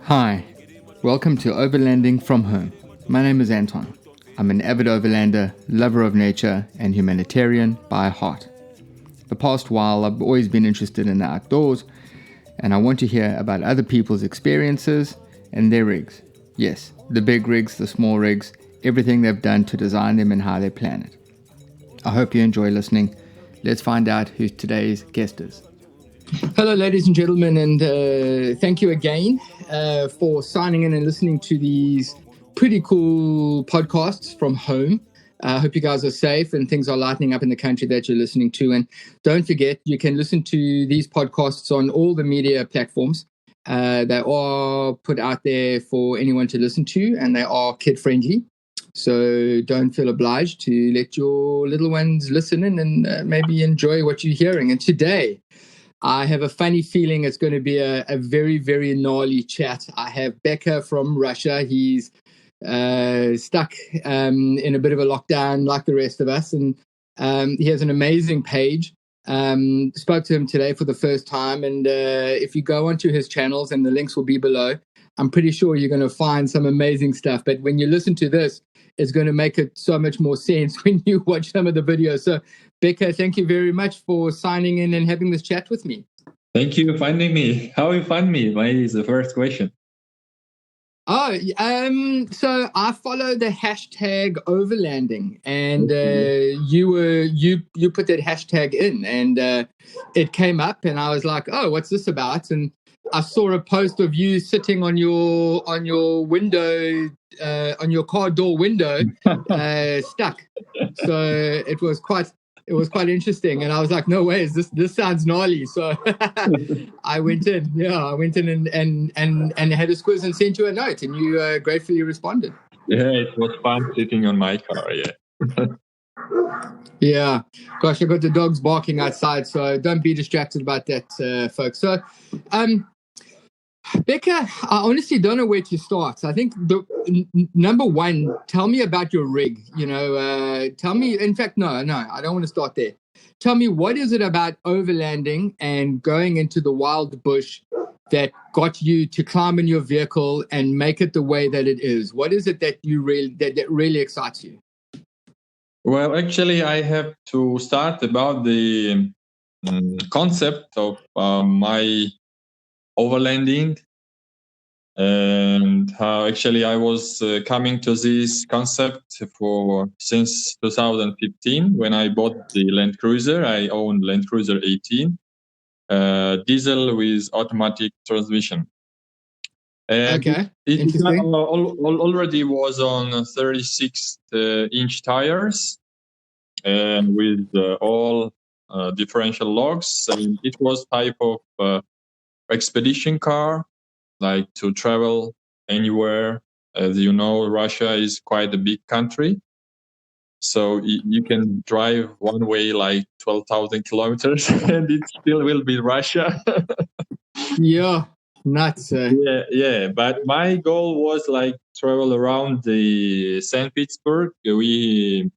Hi, welcome to Overlanding from home. My name is Anton. I'm an avid overlander, lover of nature, and humanitarian by heart. The past while, I've always been interested in the outdoors, and I want to hear about other people's experiences and their rigs. Yes, the big rigs, the small rigs, everything they've done to design them and how they plan it. I hope you enjoy listening. Let's find out who today's guest is. Hello, ladies and gentlemen, and thank you again for signing in and listening to these pretty cool podcasts from home. I hope you guys are safe and things are lightening up in the country that you're listening to. And don't forget, you can listen to these podcasts on all the media platforms. They are put out there for anyone to listen to, and they are kid-friendly. So don't feel obliged to let your little ones listen in and maybe enjoy what you're hearing. And today, I have a funny feeling it's going to be a very, very gnarly chat. I have Beka from Russia. He's stuck in a bit of a lockdown like the rest of us. And he has an amazing page. Spoke to him today for the first time. And if you go onto his channels, and the links will be below, I'm pretty sure you're going to find some amazing stuff. But when you listen to this, it's going to make it so much more sense when you watch some of the videos. So, Beka, thank you very much for signing in and having this chat with me. Thank you for finding me. How you find me? Why is the first question? So I follow the hashtag Overlanding, and you put that hashtag in, and it came up, and I was like, oh, what's this about? And I saw a post of you sitting on your window, on your car door window, stuck. So it was quite interesting, and I was like, no way, this sounds gnarly. So I went in and had a squiz and sent you a note, and you gratefully responded. Yeah, it was fun sitting on my car. Yeah. Yeah, gosh, I got the dogs barking outside, so don't be distracted about that, folks. So, Beka, I honestly don't know where to start. I think number one, tell me about your rig. Tell me. In fact, no, I don't want to start there. Tell me, what is it about overlanding and going into the wild bush that got you to climb in your vehicle and make it the way that it is? What is it that that really excites you? Well, actually, I have to start about the concept of my overlanding, and how actually I was coming to this concept since 2015 when I bought the Land Cruiser. I owned Land Cruiser 18, diesel with automatic transmission. And okay, it already was on 36-inch tires and with all differential locks. And it was type of expedition car, like to travel anywhere. As you know, Russia is quite a big country. So you can drive one way like 12,000 kilometers and it still will be Russia. Yeah. Nuts. Yeah. But my goal was like travel around the St. Petersburg. We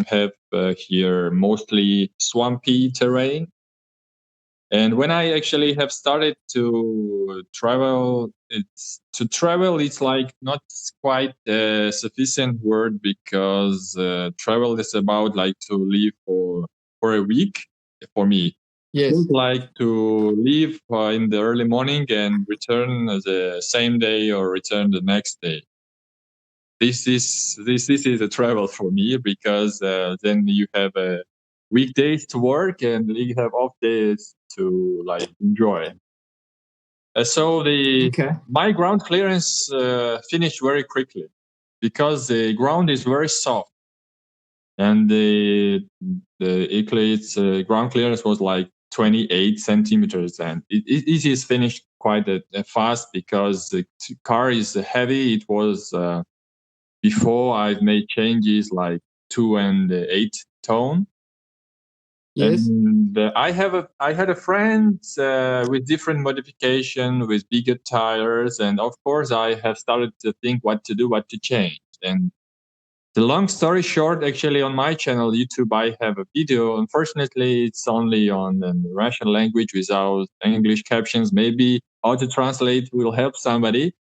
have here mostly swampy terrain. And when I actually have started to travel, it's like not quite a sufficient word, because travel is about like to live for a week for me. Yes. It's like to leave in the early morning and return the same day or return the next day. This is a travel for me, because then you have weekdays to work and you have off days to like enjoy. So my ground clearance finished very quickly, because the ground is very soft, and the Eclipse ground clearance was like 28 centimeters, and it is finished quite fast, because the car is heavy. It was before I've made changes like 2 and 8 tone. Yes. And I had a friend with different modification, with bigger tires, and of course I have started to think what to do, what to change. And the long story short, actually on my channel YouTube I have a video. Unfortunately, it's only on the Russian language without English captions. Maybe auto translate will help somebody.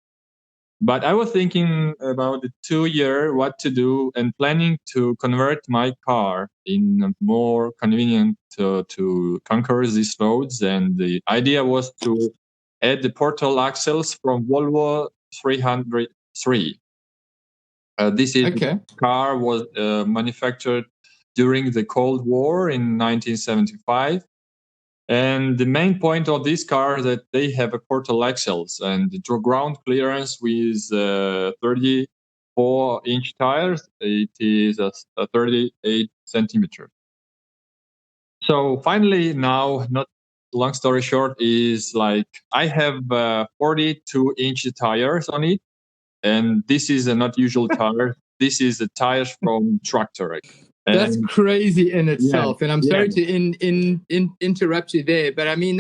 But I was thinking about the 2 year what to do and planning to convert my car in a more convenient to conquer these roads. And the idea was to add the portal axles from Volvo 303. This is Okay. car was manufactured during the Cold War in 1975. And the main point of this car is that they have a portal axles and the ground clearance with 34-inch tires. It is a 38 centimeter. So finally, now, not long story short, is like I have 42-inch tires on it, and this is a not usual tire. This is the tires from tractor. That's And crazy in yeah, itself. And I'm yeah. sorry to interrupt you there, but I mean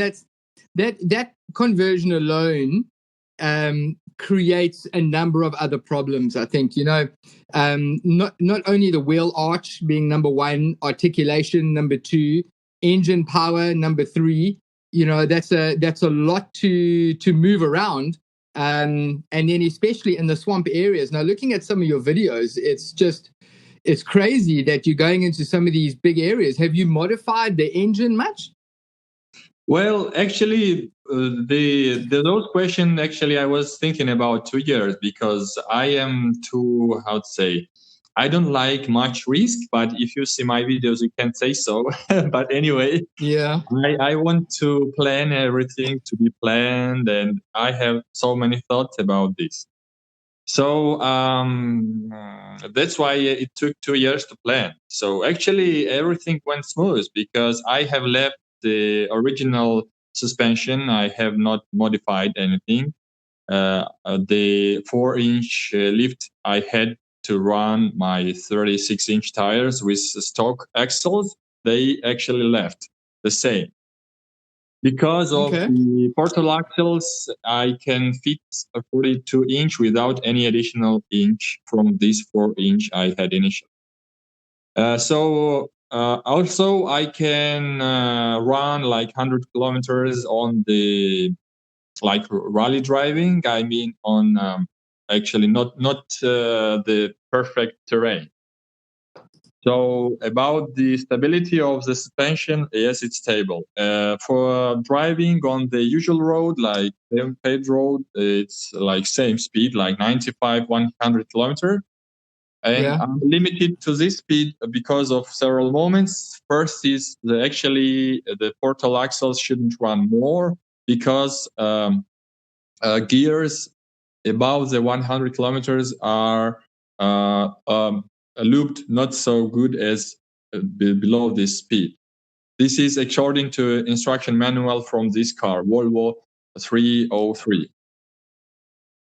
that conversion alone creates a number of other problems. I think not only the wheel arch being number one, articulation number two, engine power number three. That's a lot to move around. And then especially in the swamp areas. Now, looking at some of your videos, it's crazy that you're going into some of these big areas. Have you modified the engine much? Well, actually, those questions, actually, I was thinking about 2 years because I am too, how to say, I don't like much risk, but if you see my videos, you can say so. But anyway, Yeah. I want to plan everything to be planned, and I have so many thoughts about this. So that's why it took 2 years to plan. So actually, everything went smooth because I have left the original suspension. I have not modified anything. The 4-inch lift, I had to run my 36-inch tires with stock axles. They actually left the same. Because of the portal axles, I can fit a 42-inch without any additional inch from this 4-inch I had initially. Also, I can run like 100 kilometers on the rally driving. I mean, on actually not the perfect terrain. So about the stability of the suspension, yes, it's stable. For driving on the usual road, like paved road, it's like same speed, like 95, 100 kilometer. And I'm limited to this speed because of several moments. First is the portal axles shouldn't run more because gears above the 100 kilometers are looped not so good as below this speed. This is according to instruction manual from this car, Volvo 303.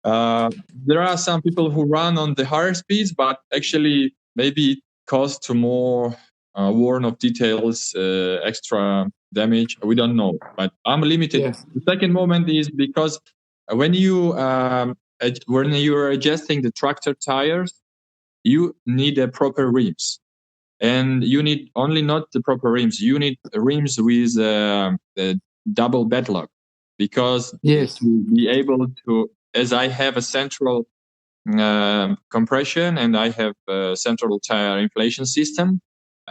There are some people who run on the higher speeds, but actually maybe it caused to more warn of details, extra damage. We don't know, but I'm limited. Yes. The second moment is because when you're adjusting the tractor tires, you need a proper rims, and you need only not the proper rims. You need rims with a double bedlock, because to be able to, as I have a central compression and I have a central tire inflation system,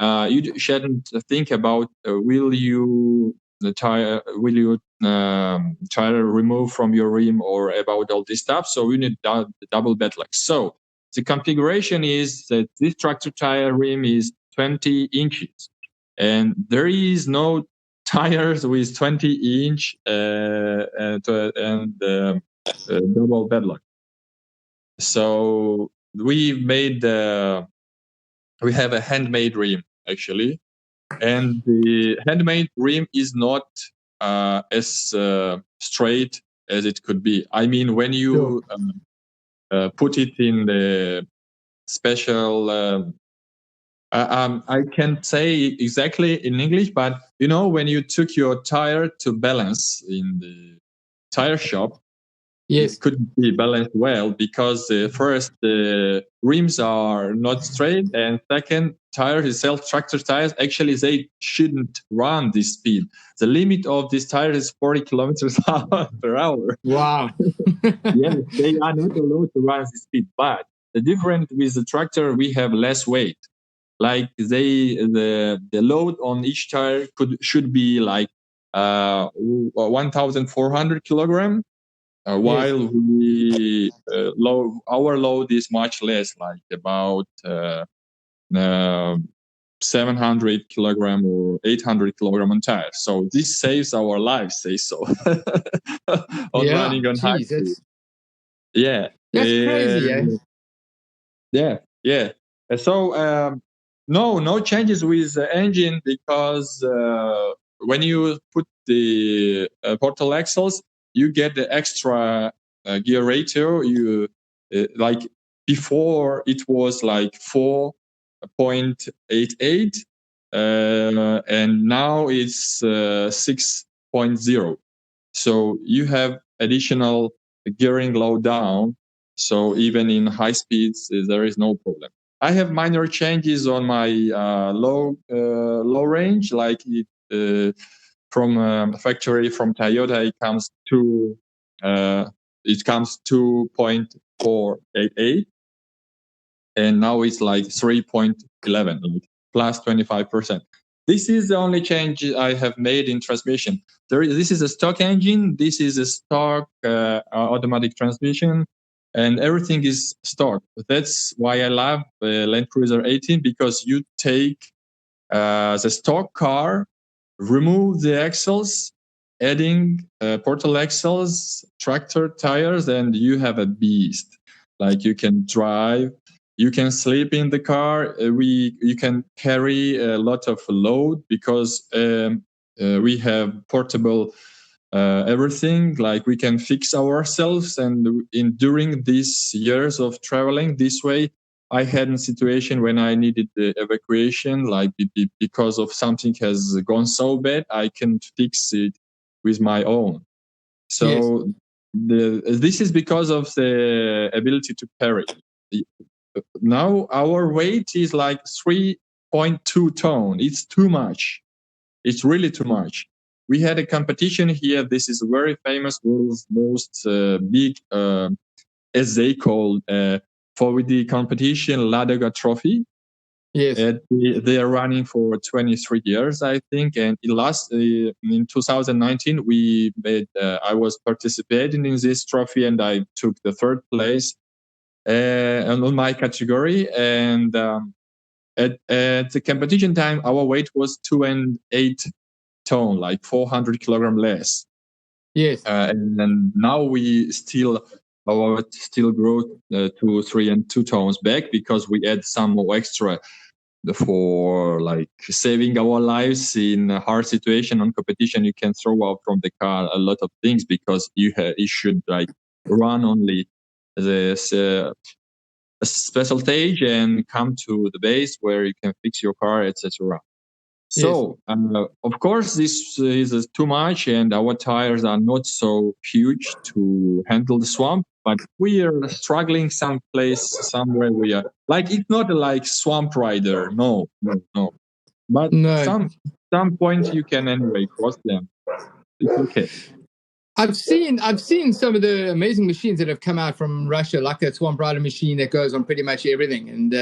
you shouldn't think about will you tire remove from your rim or about all this stuff. So you need double bedlock. So the configuration is that this tractor tire rim is 20 inches, and there is no tires with 20-inch and double bedlock. So we have a handmade rim actually, and the handmade rim is not as straight as it could be. I mean, when you put it in the special, I can't say exactly in English, but when you took your tire to balance in the tire shop, it couldn't be balanced well because first the rims are not straight, and second, tires itself, tractor tires, actually they shouldn't run this speed. The limit of this tire is 40 kilometers per hour. Wow. Yes, they are not allowed to run this speed. But the difference with the tractor, we have less weight. Like the load on each tire should be like 1,400 kilogram, while our load is much less, like about 700 kilogram or 800 kilogram on tires. So this saves our lives, say so, on running on high speed. Yeah, that's crazy. Yeah. So no changes with the engine, because when you put the portal axles, you get the extra gear ratio. You like before it was like 4.88, and now it's 6.0. So you have additional gearing low down. So even in high speeds, there is no problem. I have minor changes on my low range, like it from factory from Toyota. It comes 2.488, and now it's like 3.11, like plus 25%. This is the only change I have made in transmission. This is a stock engine. This is a stock automatic transmission, and everything is stock. That's why I love Land Cruiser 18, because you take the stock car, remove the axles, adding portal axles, tractor tires, and you have a beast. Like you can drive, you can sleep in the car. You can carry a lot of load because we have portable everything. Like we can fix ourselves. And during these years of traveling this way, I had a situation when I needed the evacuation, like because of something has gone so bad, I can fix it with my own. So this is because of the ability to carry. Now our weight is like 3.2 ton. It's too much. It's really too much. We had a competition here. This is very famous, world's most big, as they call, for the competition, Ladoga Trophy. Yes. They are running for 23 years, I think. And in 2019, I was participating in this trophy, and I took the third place on my category. And at the competition time, our weight was 2.8 ton, like 400 kilogram less. Yes. And now we still grow to 3 and 2 tons back, because we add some more extra for like saving our lives in a hard situation. On competition, you can throw out from the car a lot of things, because you should like run only this a special stage and come to the base where you can fix your car, etc. So, of course, this is too much, and our tires are not so huge to handle the swamp, but we are struggling somewhere we are. Like, it's not like Swamp Rider, no. But some point you can anyway cross them. It's okay. I've seen some of the amazing machines that have come out from Russia, like that Swamp Rider machine that goes on pretty much everything. And,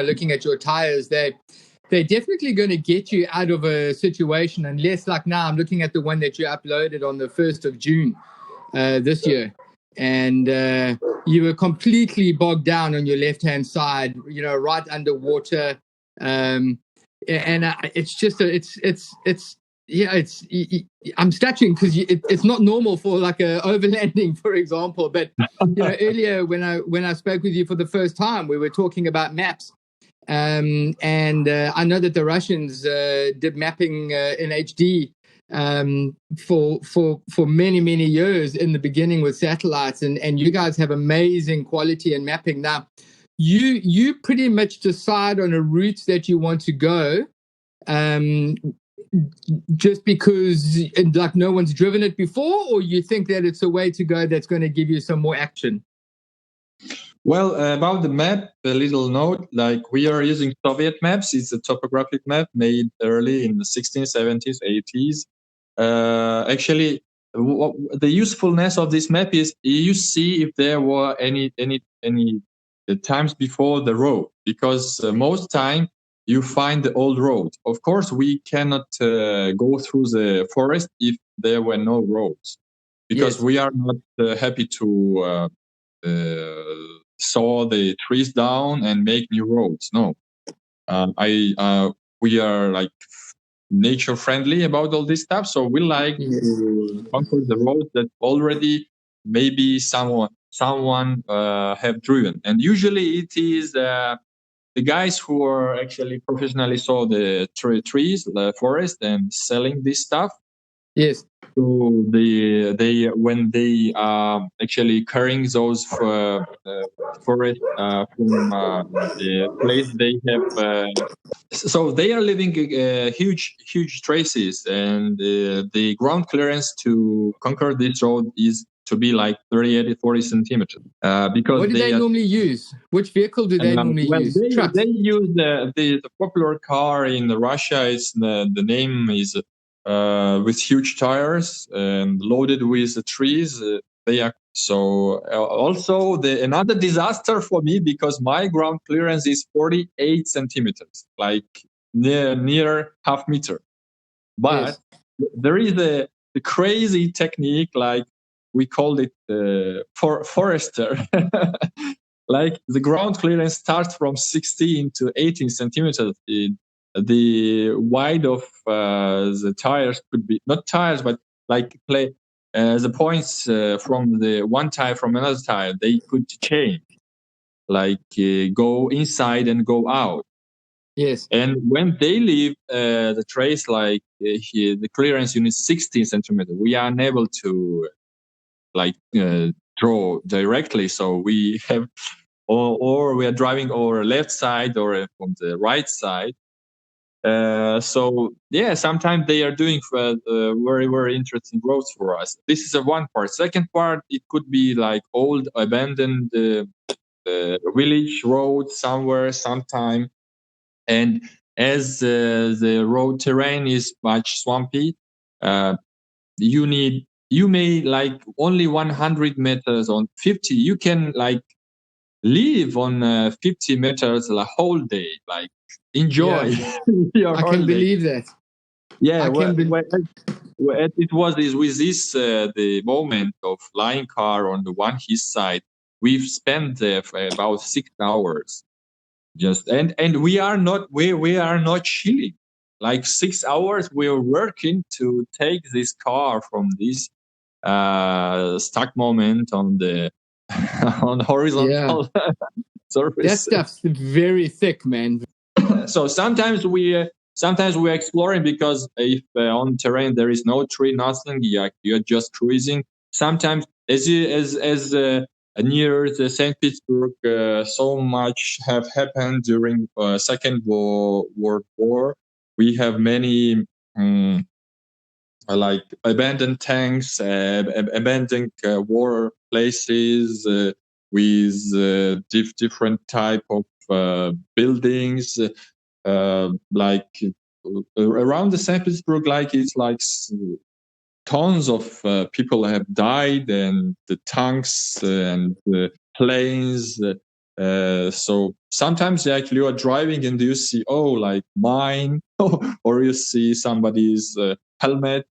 looking at your tires, they're definitely going to get you out of a situation, unless, like now, I'm looking at the one that you uploaded on the 1st of June this year. And you were completely bogged down on your left-hand side, right underwater. And it's just, I'm stretching because it's not normal for like a overlanding, for example. But earlier when I spoke with you for the first time, we were talking about maps, and I know that the Russians did mapping in HD for many years in the beginning with satellites, and you guys have amazing quality in mapping. Now, you pretty much decide on a route that you want to go. just because like no one's driven it before, or you think that it's a way to go that's going to give you some more action? Well, about the map, a little note, like we are using Soviet maps. It's a topographic map made early in the 1670s, 80s. Actually, the usefulness of this map is you see if there were any times before the road, because most time you find the old road. Of course, we cannot go through the forest if there were no roads, because we are not happy to saw the trees down and make new roads. No, we are like nature friendly about all this stuff, so we like to conquer the roads that already maybe someone have driven, and usually it is the guys who are actually professionally saw the trees, the forest, and selling this stuff. Yes. So they when they actually carrying those forest from the place they have. So they are leaving huge traces, and the ground clearance to conquer this road is to be like 40 centimeters. Because what do they normally use? Which vehicle do they normally use? Trucks. They use the popular car in Russia. Is the name is with huge tires and loaded with trees. They are so also another disaster for me, because my ground clearance is 48 centimeters, like near half meter. But there is a crazy technique, like we call it forester. Like the ground clearance starts from 16 to 18 centimeters. The wide of the tires could be not tires, but like the points from the one tire from another tire, they could change, like go inside and go out. Yes. And when they leave the trace, like the clearance unit 16 centimeters, we are unable to like draw directly. So we have, or we are driving over left side or from the right side. So yeah, sometimes they are doing very interesting roads for us. This is a one part. Second part, it could be like old abandoned village road somewhere, sometime. And as the road terrain is much swampy, you may like only 100 meters on 50. You can like live on 50 meters the whole day, like enjoy your I can holiday. believe that. Yeah, it was with this the moment of flying car on the one his side. We've spent about 6 hours. Just and we are not chilling. Like 6 hours we're working to take this car from this stuck moment on the on horizontal surface. That stuff's very thick, man. So sometimes we're exploring, because if on terrain there is no tree, nothing, you're just cruising. Sometimes as near the St. Petersburg, so much have happened during Second World War. We have many like abandoned tanks, abandoned war places with different type of buildings, like around the St. Petersburg, like it's like tons of people have died, and the tanks and the planes. So sometimes actually you are driving and you see like mine, or you see somebody's helmet.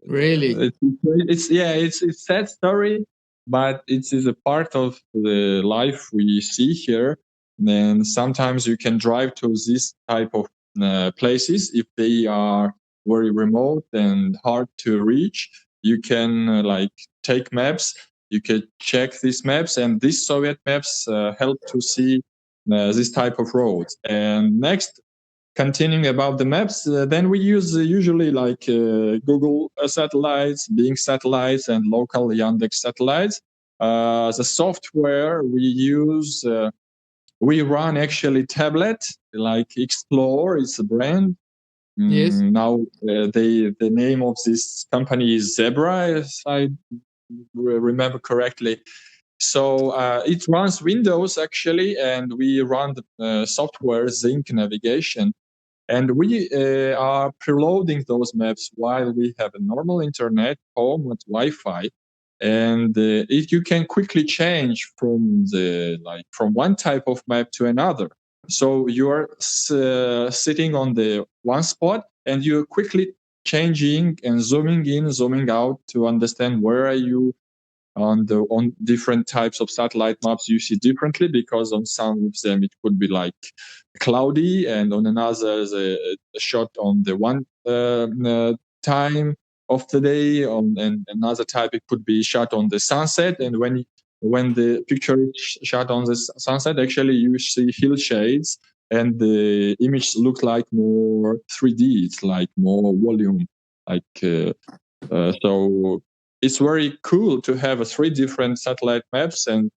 Really? It's sad story, but it is a part of the life we see here. And sometimes you can drive to this type of places if they are very remote and hard to reach. You can like take maps. You can check these maps, and these Soviet maps help to see this type of roads. And next, continuing about the maps, then we use usually like Google satellites, Bing satellites, and local Yandex satellites. The software we use, we run actually tablet, like Explore, it's a brand. Yes. Now the name of this company is Zebra, if I remember correctly. So it runs Windows actually, and we run the software Zinc navigation. And we are preloading those maps while we have a normal internet, home with Wi-Fi, and you can quickly change from one type of map to another. So you are sitting on the one spot, and you're quickly changing and zooming in, zooming out to understand where are you on different types of satellite maps. You see differently because on some of them it could be like cloudy, and on another a shot on the one time of the day, and another type it could be shot on the sunset. And when the picture is shot on the sunset, actually you see hillshades, and the image looks like more 3D. It's like more volume, like so it's very cool to have three different satellite maps and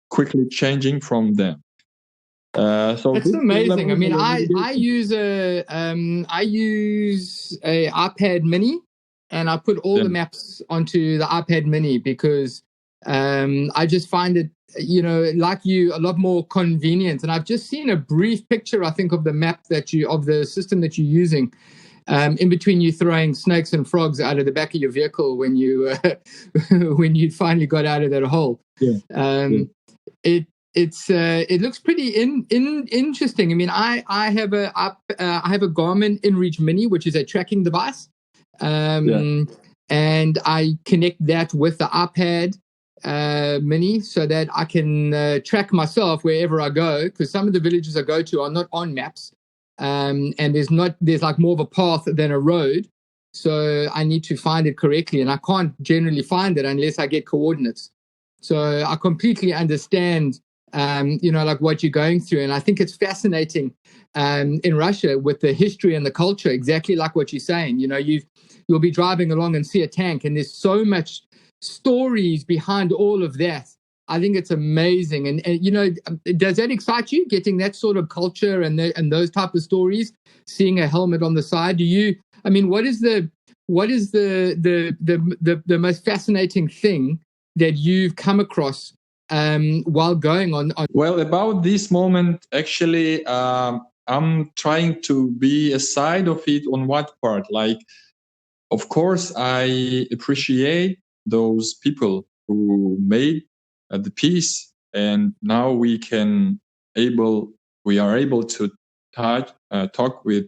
quickly changing from them. So It's amazing. I mean, I use a iPad Mini, and I put all the maps onto the iPad Mini because I just find it, like you, a lot more convenient. And I've just seen a brief picture, I think, of the map of the system that you're using. In between you throwing snakes and frogs out of the back of your vehicle when you when you finally got out of that hole. It looks pretty interesting. I mean, I have a Garmin InReach Mini, which is a tracking device, and I connect that with the iPad Mini so that I can track myself wherever I go, because some of the villages I go to are not on maps. And there's like more of a path than a road, so I need to find it correctly, and I can't generally find it unless I get coordinates. So I completely understand, like what you're going through, and I think it's fascinating in Russia with the history and the culture, exactly like what you're saying. You'll be driving along and see a tank, and there's so much stories behind all of that. I think it's amazing, and does that excite you, getting that sort of culture and those type of stories? Seeing a helmet on the side, what is the most fascinating thing that you've come across while going on? Well, about this moment, actually, I'm trying to be a side of it. On what part? Like, of course, I appreciate those people who made the piece, and now we are able to talk with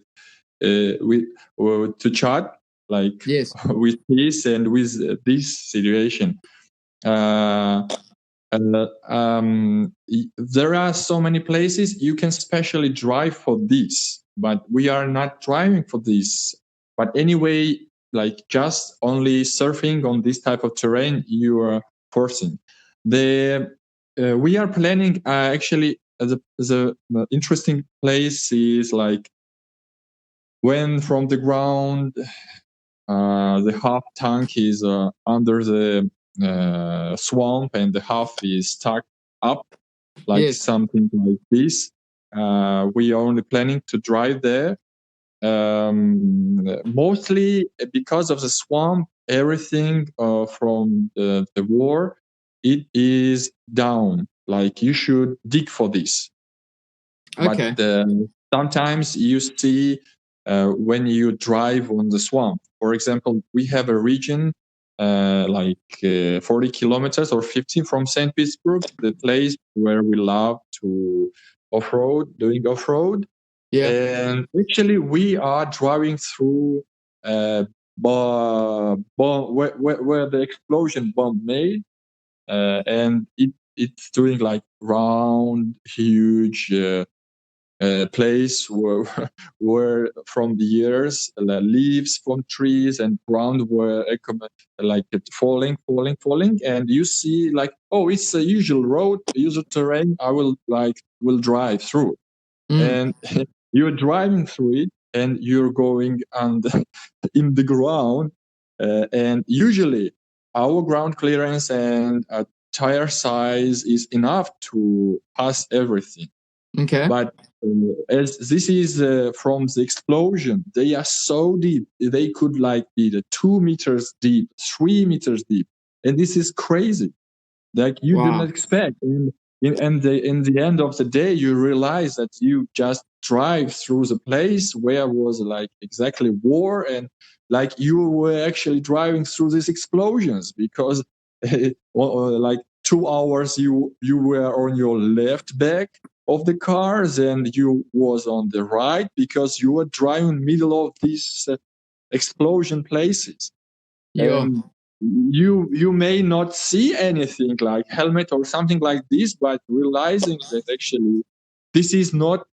to chat, like, yes, with this and with this situation. There are so many places you can specially drive for this, but we are not driving for this. But anyway, like just only surfing on this type of terrain, you are forcing. We are planning actually the interesting place is like when from the ground the half tank is under the swamp and the half is stuck up, like something like this. We are only planning to drive there. Mostly because of the swamp, everything from the war, it is down. Like you should dig for this. Okay. But sometimes you see when you drive on the swamp. For example, we have a region 40 kilometers or 50 from St. Petersburg, the place where we love to doing off-road. Yeah. And actually, we are driving through where the explosion bomb made, and it's doing like round, huge place where from the years leaves from trees and ground were like falling, and you see like, oh, it's a usual road, usual terrain. I will drive through, and you're driving through it, and you're going in the ground, and usually our ground clearance and tire size is enough to pass everything. Okay. But as this is from the explosion, they are so deep. They could like be the 2 meters deep, 3 meters deep, and this is crazy. Like you do not expect. And in the end of the day, you realize that you just drive through the place where was like exactly war, and like you were actually driving through these explosions because like 2 hours you were on your left back of the car, then you was on the right because you were driving middle of these explosion places. Yeah. And you may not see anything like helmet or something like this, but realizing that actually this is not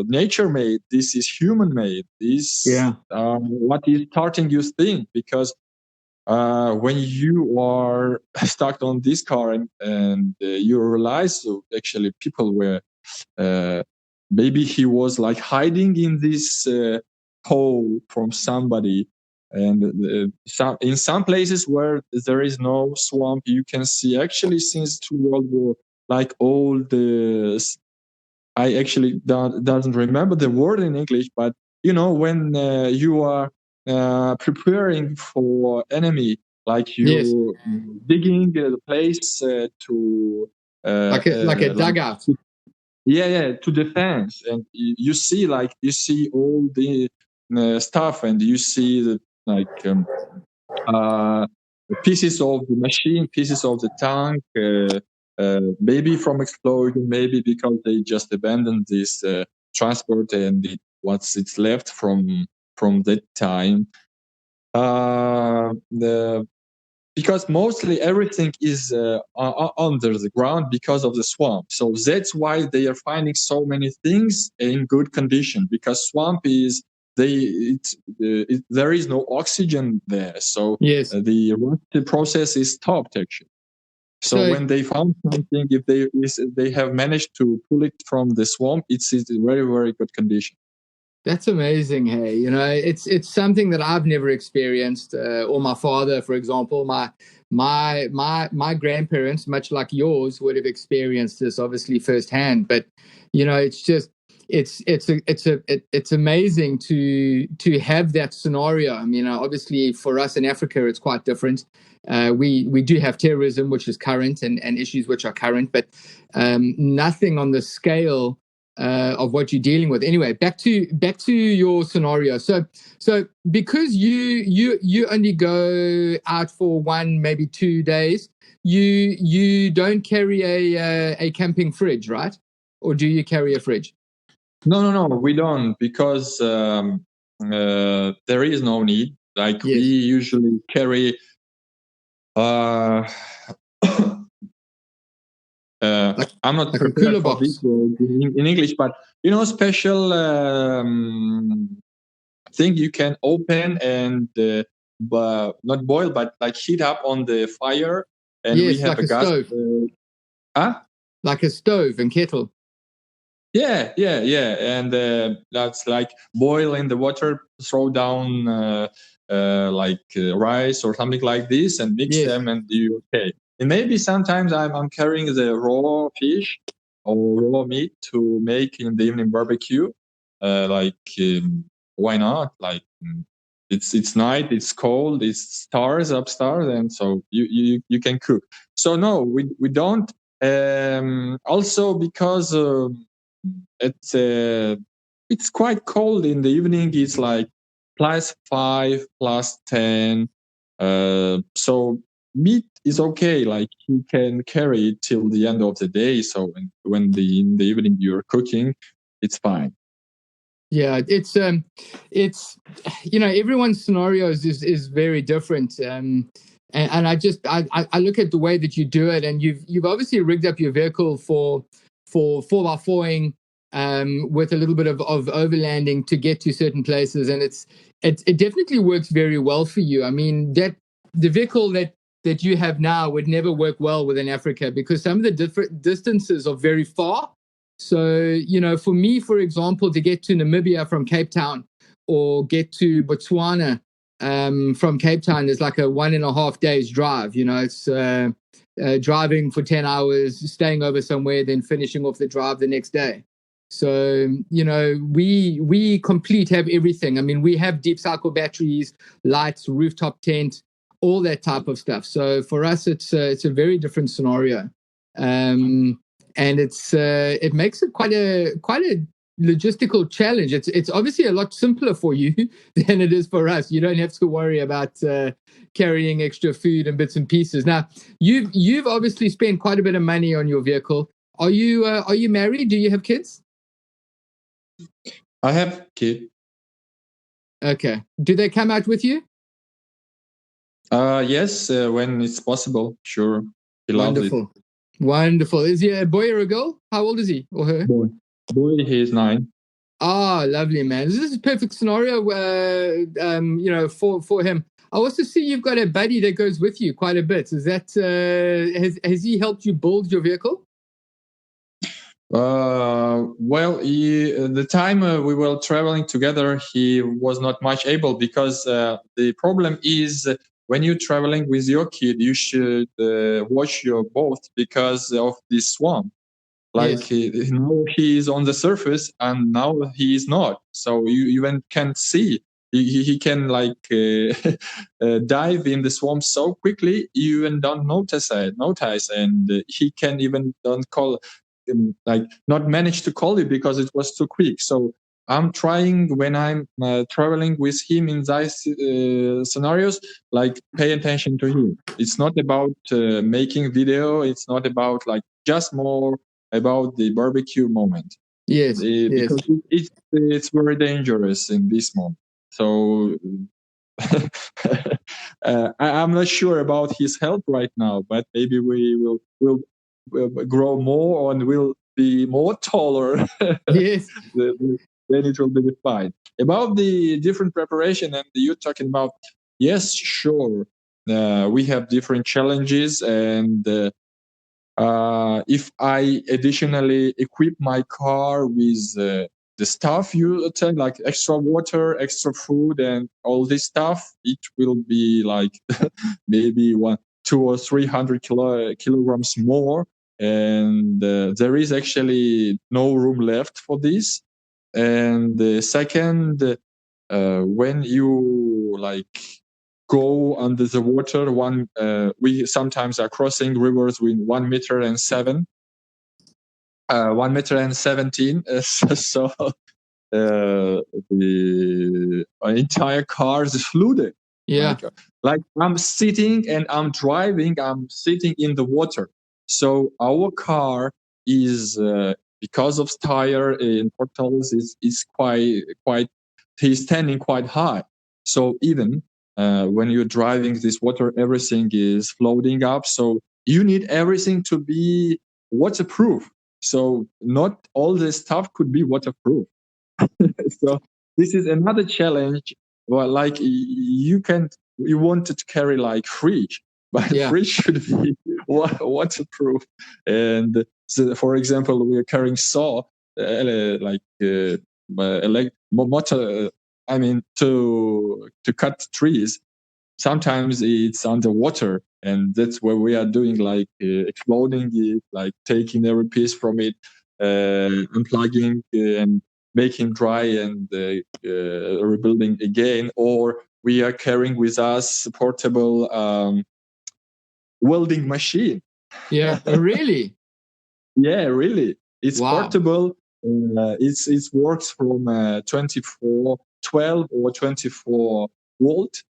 nature made. This is human made. This what is starting you think, because when you are stuck on this car and you realize so actually people were maybe he was like hiding in this hole from somebody. And in some places where there is no swamp, you can see actually since two World War, like all the, I actually doesn't remember the word in English, but you know when you are preparing for enemy, like you digging the place to like a dugout. Yeah, to defense. And you see all the stuff, and you see the pieces of the machine, pieces of the tank, maybe from explosion, maybe because they just abandoned this transport and what's it's left from that time. Because mostly everything is under the ground because of the swamp. So that's why they are finding so many things in good condition, because swamp is there is no oxygen there. So the rust process is stopped actually. So when they found something, if they have managed to pull it from the swamp, it's in very, very good condition. That's amazing. Hey, you know, it's something that I've never experienced. Or my father, for example, my grandparents, much like yours, would have experienced this obviously firsthand. But you know, it's just it's amazing to have that scenario. I mean, obviously for us in Africa, it's quite different. We do have terrorism, which is current, and issues which are current, but nothing on the scale of what you're dealing with. Anyway, back to your scenario. So because you only go out for 1, maybe 2 days, you don't carry a camping fridge, right? Or do you carry a fridge? No, we don't, because there is no need. Like we usually carry I'm not like prepared for this in English, but you know, special thing you can open and not boil, but like heat up on the fire, and we have like a gas. Stove. Like a stove and kettle. Yeah, and that's like boil in the water, throw down rice or something like this, and mix them, and you okay. And maybe sometimes I'm carrying the raw fish or raw meat to make in the evening barbecue. Why not? Like it's night, it's cold, it's stars upstairs, and so you can cook. So no, we don't. Also because it's quite cold in the evening. It's like +5, +10. So meat is okay. Like you can carry it till the end of the day. So when in the evening you're cooking, it's fine. Yeah, it's you know, everyone's scenarios is very different. And I look at the way that you do it, and you've obviously rigged up your vehicle for 4x4ing, with a little bit of overlanding to get to certain places, and it definitely works very well for you. I mean, that the vehicle that you have now would never work well within Africa, because some of the different distances are very far. So, you know, for me, for example, to get to Namibia from Cape Town or get to Botswana from Cape Town is like a 1.5 days drive. It's driving for 10 hours, staying over somewhere, then finishing off the drive the next day. So, we complete have everything. I mean, we have deep cycle batteries, lights, rooftop tent, all that type of stuff. So for us, it's a very different scenario. And it makes it quite a logistical challenge. It's obviously a lot simpler for you than it is for us. You don't have to worry about carrying extra food and bits and pieces. Now, you've obviously spent quite a bit of money on your vehicle. Are you married? Do you have kids? I have kids. Okay. Do they come out with you? Yes, when it's possible. Sure. He Wonderful. loves it. Wonderful. Is he a boy or a girl? How old is he or her? Boy, he is 9. Ah, lovely, man. This is a perfect scenario, for him. I also see you've got a buddy that goes with you quite a bit. Is that has he helped you build your vehicle? Well, the time we were traveling together, he was not much able because the problem is when you're traveling with your kid, you should watch your boat because of this swamp. Like Yes. now he is on the surface and now he is not. So you even can't see. He can dive in the swamp so quickly you even don't notice, and he can even don't call, not manage to call you because it was too quick. So I'm trying when I'm traveling with him in these scenarios, like pay attention to him. It's not about making video. It's not about just more about the barbecue moment. Yes. Because it's very dangerous in this moment. So I'm not sure about his health right now, but maybe we will grow more and will be more taller. Yes. Then it will be fine. About the different preparation and you talking about, yes, sure. We have different challenges, and if I additionally equip my car with the stuff you tell, like extra water, extra food, and all this stuff, it will be like maybe 200 or 300 kilograms more. And there is actually no room left for this. And the second, when you go under the water, we sometimes are crossing rivers with 1 meter and 1 meter and 17. So the entire car is flooded. Yeah. Like I'm sitting and I'm driving, I'm sitting in the water. So our car is because of tire in portals is quite he's standing quite high. So even when you're driving this water, everything is floating up. So you need everything to be waterproof. So not all this stuff could be waterproof. So this is another challenge. Well, you wanted to carry like fridge, but fridge should be waterproof. And so, for example, we are carrying saw, motor. I mean, to cut trees. Sometimes it's underwater, and that's where we are doing exploding it, like taking every piece from it, unplugging and making dry and rebuilding again. Or we are carrying with us a portable welding machine. Yeah. Oh, really? Yeah, really. It's portable. It works from 12 or 24 volt.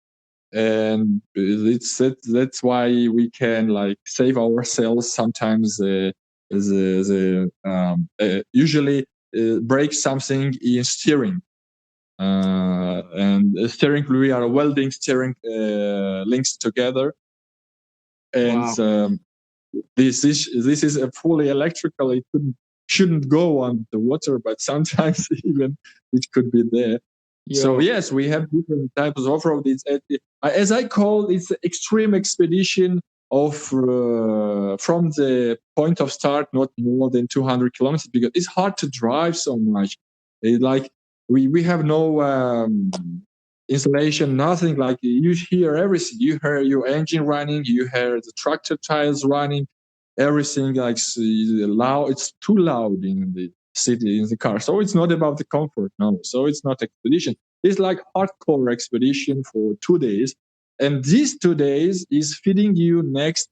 And that's why we can save ourselves sometimes. Usually break something in steering, and steering we are welding steering links together, and this is a fully electrical. It shouldn't go on the water, but sometimes even it could be there. Yeah. So yes, we have different types of off-road. It's as I call it's extreme expedition of from the point of start, not more than 200 kilometers, because it's hard to drive so much. We have no installation, nothing. Like you hear everything. You hear your engine running, you hear the tractor tires running, everything like loud. It's too loud in the city, in the car. So it's not about the comfort, no. So it's not expedition. It's like hardcore expedition for 2 days. And these 2 days is feeding you next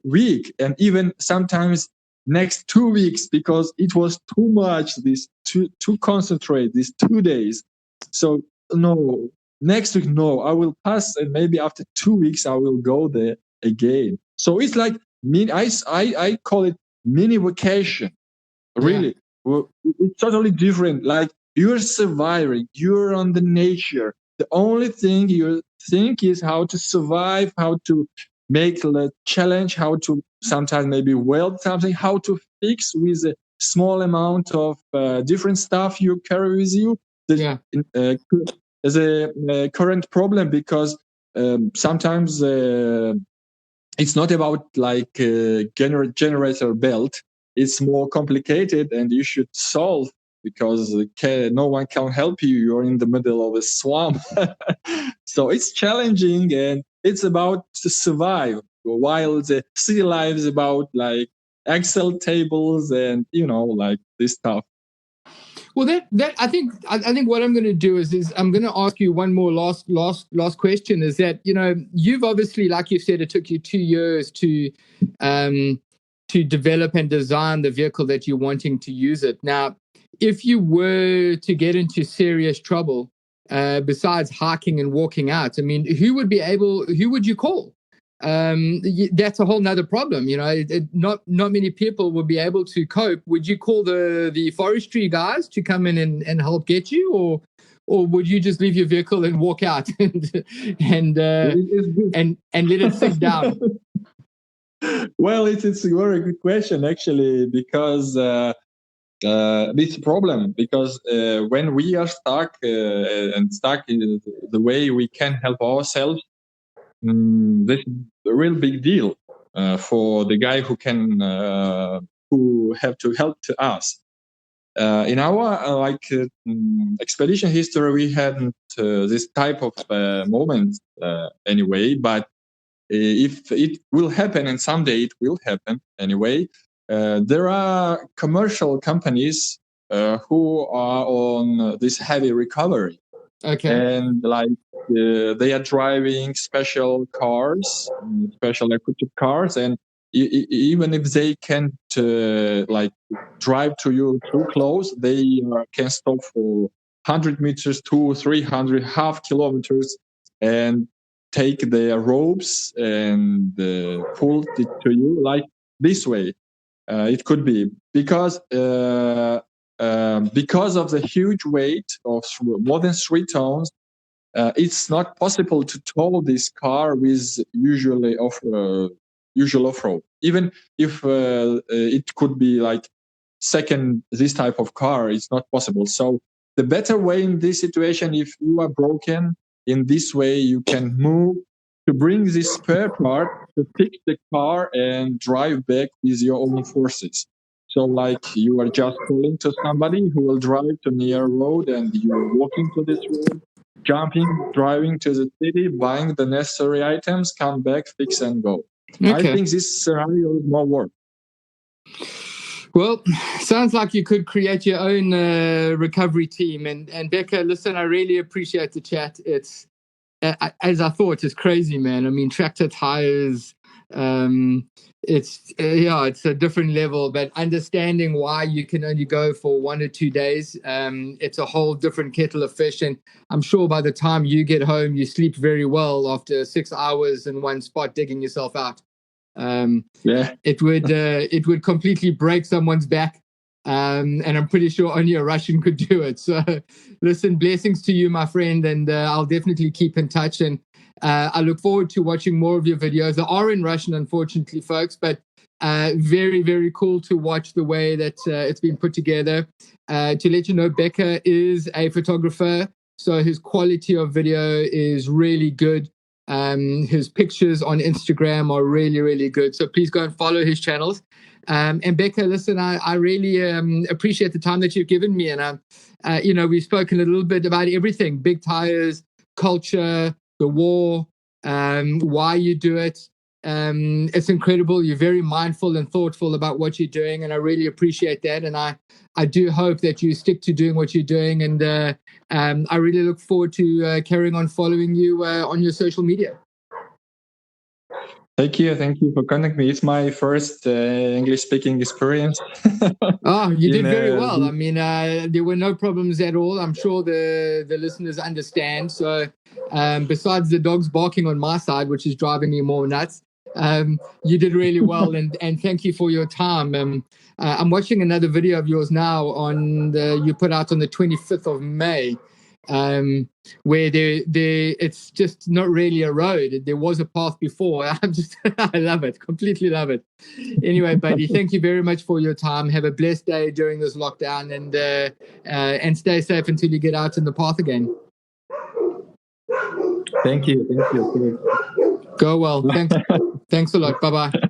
week, and even sometimes next 2 weeks, because it was too much, this to concentrate these 2 days. So no, next week, no, I will pass, and maybe after 2 weeks I will go there again. So it's like I call it mini vacation. Really, it's totally different. Like you're surviving, you're on the nature. The only thing you think is how to survive, how to make a challenge, how to sometimes maybe weld something, how to fix with a small amount of different stuff you carry with you. There's a current problem, because sometimes it's not about like a generator belt. It's more complicated, and you should solve, because no one can help you. You're in the middle of a swamp. So it's challenging, and it's about to survive, while the city life is about like Excel tables and like this stuff. Well, that I think what I'm going to do is I'm going to ask you one more last question. Is that you've obviously, like you said, it took you 2 years to develop and design the vehicle that you're wanting to use it. Now, if you were to get into serious trouble, besides hiking and walking out, I mean, who would you call? That's a whole nother problem. Not many people would be able to cope. Would you call the forestry guys to come in and help get you, or would you just leave your vehicle and walk out and let it sink down? Well, it's a very good question, actually, because it's a problem, because when we are stuck in the way we can help ourselves, this is a real big deal for the guy who have to help to us. In our expedition history, we hadn't this type of moment anyway. But if it will happen, and someday it will happen anyway, there are commercial companies who are on this heavy recovery. Okay. And they are driving special cars, special equipped cars, and even if they can't drive to you too close, they can stop for 100 meters to 300 half kilometers and take their ropes and pull it to you like this way. It could be because of the huge weight of more than 3 tons. It's not possible to tow this car with usual off-road. Even if it could be like this type of car, it's not possible. So the better way in this situation, if you are broken, in this way you can move to bring this spare part to fix the car and drive back with your own forces. So you are just calling to somebody who will drive to near road, and you are walking to this road, jumping, driving to the city, buying the necessary items, come back, fix and go. Okay. I think this scenario is more work. Well, sounds like you could create your own recovery team. And Beka, listen, I really appreciate the chat. It's, as I thought, it's crazy, man. I mean, tractor tires, it's a different level, but understanding why you can only go for 1 or 2 days, it's a whole different kettle of fish. And I'm sure by the time you get home, you sleep very well after 6 hours in one spot digging yourself out. It would completely break someone's back, and I'm pretty sure only a Russian could do it. So listen, blessings to you, my friend, and I'll definitely keep in touch, and I look forward to watching more of your videos. They are in Russian, unfortunately, folks, but very, very cool to watch the way that it's been put together. To let you know, Beka is a photographer, so his quality of video is really good. His pictures on Instagram are really, really good. So please go and follow his channels. And Beka, listen, I really appreciate the time that you've given me. And, we've spoken a little bit about everything, big tires, culture, the war, why you do it. It's incredible. You're very mindful and thoughtful about what you're doing. And I really appreciate that. And I do hope that you stick to doing what you're doing. And I really look forward to carrying on following you on your social media. Thank you for contacting me. It's my first English-speaking experience. Oh, you did very well. I mean, there were no problems at all. I'm sure the listeners understand. So, besides the dogs barking on my side, which is driving me more nuts, you did really well. And thank you for your time. I'm watching another video of yours now you put out on the 25th of May. Where it's just not really a road. There was a path before. I love it, completely love it. Anyway, buddy, thank you very much for your time. Have a blessed day during this lockdown, and stay safe until you get out in the path again. Thank you. Go well. Thanks a lot. Bye bye.